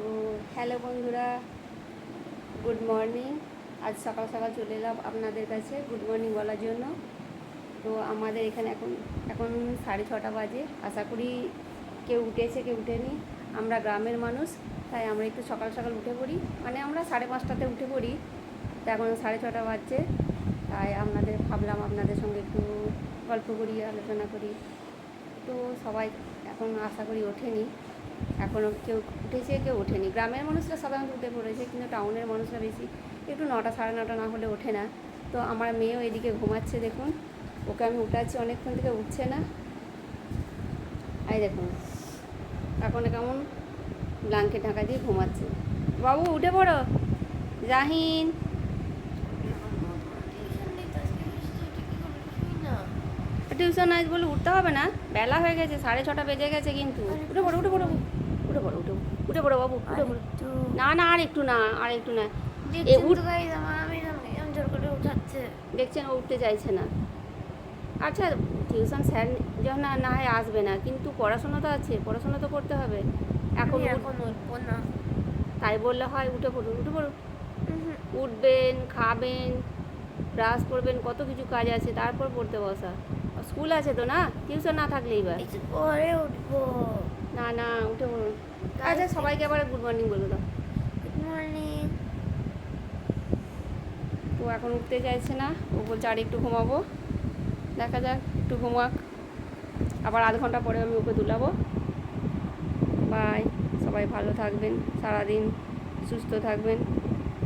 তো হ্যালো বন্ধুরা, good morning. আজ সকাল সকাল চলে এলাম আপনাদের কাছে গুড মর্নিং বলার জন্য। তো আমাদের এখানে এখন 6:30 বাজে। আশা করি কেউ উঠেছে কেউ উঠেনি। আমরা গ্রামের মানুষ, তাই আমরা একটু সকাল সকাল উঠে পড়ি, মানে আমরা 5:30টাতে উঠে পড়ি। তো এখন 6:30 বাজছে, তাই ভাবলাম আপনাদের সঙ্গে একটু গল্প করি, আলোচনা করি। তো সবাই এখন আশা করি ওঠেনি, এখনও কেউ উঠেছে কেউ ওঠেনি। গ্রামের মানুষরা সাধারণত উঠে পড়েছে, কিন্তু টাউনের মানুষরা বেশি একটু 9টা 9:30 না হলে ওঠে না। তো আমার মেয়েও এদিকে ঘুমাচ্ছে, দেখুন ওকে আমি উঠাচ্ছি, অনেকক্ষণ থেকে উঠছে না। এই দেখুন এখন কেমন ব্ল্যাঙ্কেট ঢাকা দিয়ে ঘুমাচ্ছে। বাবু উঠে পড়ো, জাহিন। টিউশন আজ বলে উঠতে হবে না, বেলা হয়ে গেছে, 6:30 বেজে গেছে। কিন্তু উঠে পড়ো উঠে পড়ো উঠে পড়ো উঠে পড়ো বাবু, উঠে পড়ো। না না আর একটু না, আর একটু না। দেখছেন ও উঠতে চাইছে না। আচ্ছা টিউশন স্যার যখন না হয় আসবে না, কিন্তু পড়াশোনা তো আছে, পড়াশোনা তো করতে হবে। এখন উঠবো না, তাই বললে হয়? উঠে পড়ুন উঠে পড়ুন। উঠবেন, খাবেন, ব্রাশ করবেন, কত কিছু কাজ আছে, তারপর পড়তে বসা। স্কুল আছে তো, না টিউশন না থাকলে এবার পরে উঠবো। না না উঠে পড়ুন। আচ্ছা সবাইকে আবার গুড মর্নিং বলে দাও। Good morning. তো এখন উঠতে চাইছে না, ও বলছে আর একটু ঘুমাবো। দেখা যাক, একটু ঘুমাক, আবার আধ ঘন্টা পরে আমি ওকে তুলাবো। বাই, সবাই ভালো থাকবেন, সারাদিন সুস্থ থাকবেন।